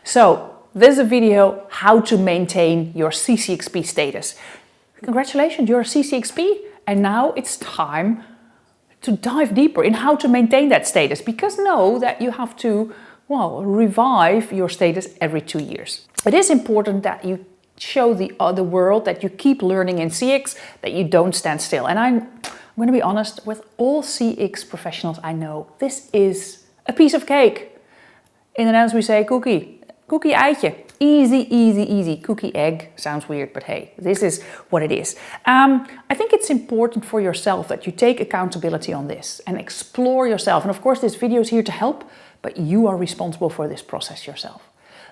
So this is a video how to maintain your CCXP status. Congratulations, you're a CCXP, and now it's time to dive deeper in how to maintain that status, because know that you have to, well, revive your status every 2 years. It is important that you show the other world that you keep learning in CX, that you don't stand still. And I'm going to be honest, with all CX professionals I know, this is a piece of cake. In the Netherlands we say cookie eitje. Easy, easy, easy. Cookie egg sounds weird, but hey, this is what it is. I think it's important for yourself that you take accountability on this and explore yourself. And of course, this video is here to help, but you are responsible for this process yourself.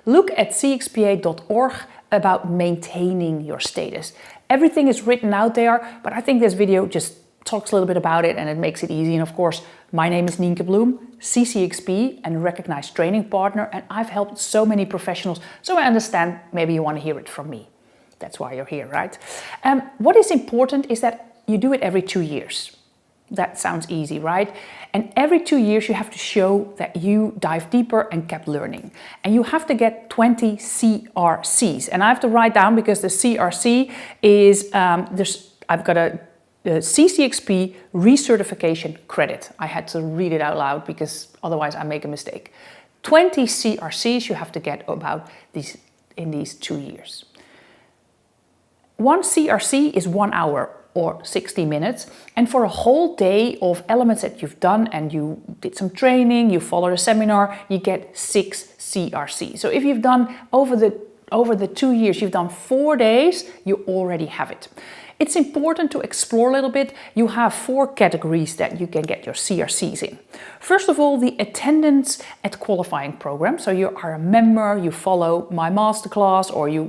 Look at cxpa.org about maintaining your status. Everything is written out there, but I think this video just talks a little bit about it and it makes it easy. And of course, my name is Nienke Bloem, CCXP and recognized training partner, and I've helped so many professionals, so I understand maybe you want to hear it from me. That's why you're here, right? What is important is that you do it every 2 years. That sounds easy, right? And every 2 years you have to show that you dive deeper and kept learning. And you have to get 20 CRCs. And I have to write down, because the CRC is, I've got a CCXP recertification credit. I had to read it out loud because otherwise I make a mistake. 20 CRCs you have to get about these in these 2 years. One CRC is 1 hour or 60 minutes, and for a whole day of elements that you've done and you did some training, you followed a seminar, you get 6 CRCs. So if you've done over the 2 years, you've done 4 days, you already have it. It's important to explore a little bit. You have 4 categories that you can get your CRCs in. First of all, the attendance at qualifying programs. So you are a member, you follow my masterclass, or you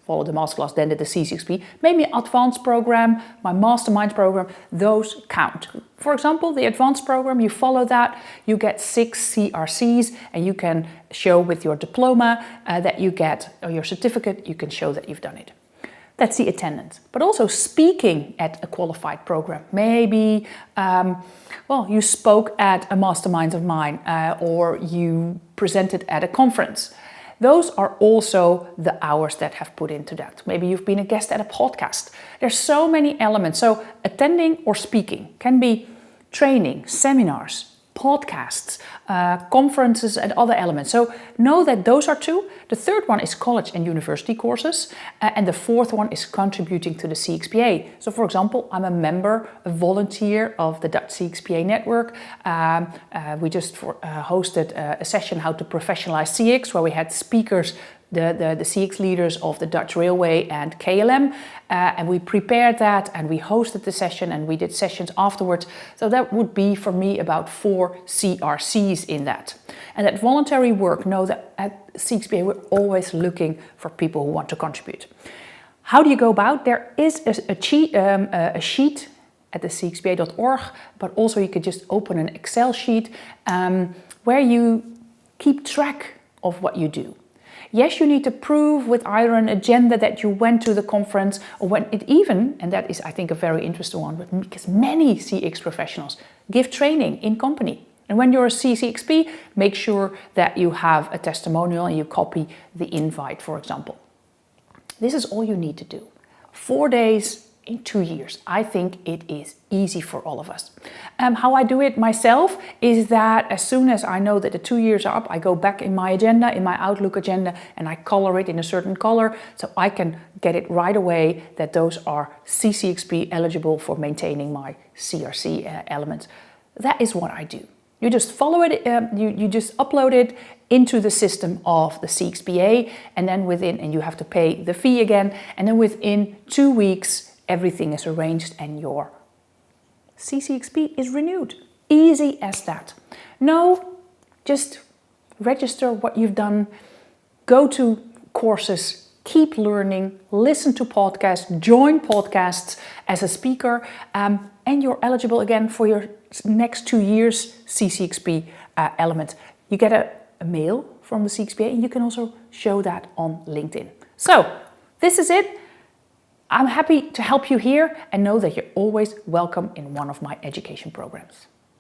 follow the masterclass, then did the CCXP, maybe an advanced program, my mastermind program, those count. For example, the advanced program, you follow that, you get 6 CRCs, and you can show with your diploma that you get, or your certificate, you can show that you've done it. That's the attendance. But also speaking at a qualified program. Maybe, you spoke at a mastermind of mine, or you presented at a conference. Those are also the hours that have put into that. Maybe you've been a guest at a podcast. There's so many elements. So attending or speaking can be training, seminars, podcasts, conferences and other elements. So know that those are 2. The third one is college and university courses. And the fourth one is contributing to the CXPA. So for example, I'm a member, a volunteer of the Dutch CXPA network. We just hosted a session how to professionalize CX, where we had speakers, the CX leaders of the Dutch Railway and KLM, and we prepared that and we hosted the session and we did sessions afterwards. So that would be for me about 4 CRCs in that. And that voluntary work, know that at CXPA we're always looking for people who want to contribute. How do you go about? There is a sheet at the cxpa.org, but also you could just open an Excel sheet where you keep track of what you do. Yes, you need to prove with either an agenda that you went to the conference, or when it even, and that is I think a very interesting one, because many CX professionals give training in company. And when you're a CCXP, make sure that you have a testimonial and you copy the invite, for example. This is all you need to do. 4 days in 2 years. I think it is easy for all of us. How I do it myself is that as soon as I know that the 2 years are up, I go back in my agenda, in my Outlook agenda, and I color it in a certain color so I can get it right away that those are CCXP eligible for maintaining my CRC elements. That is what I do. You just follow it, you just upload it into the system of the CXPA, and then and you have to pay the fee again, and then within 2 weeks, everything is arranged and your CCXP is renewed. Easy as that. No, just register what you've done, go to courses, keep learning, listen to podcasts, join podcasts as a speaker, and you're eligible again for your next 2 years CCXP element. You get a mail from the CXPA, and you can also show that on LinkedIn. So this is it. I'm happy to help you here, and know that you're always welcome in one of my education programs.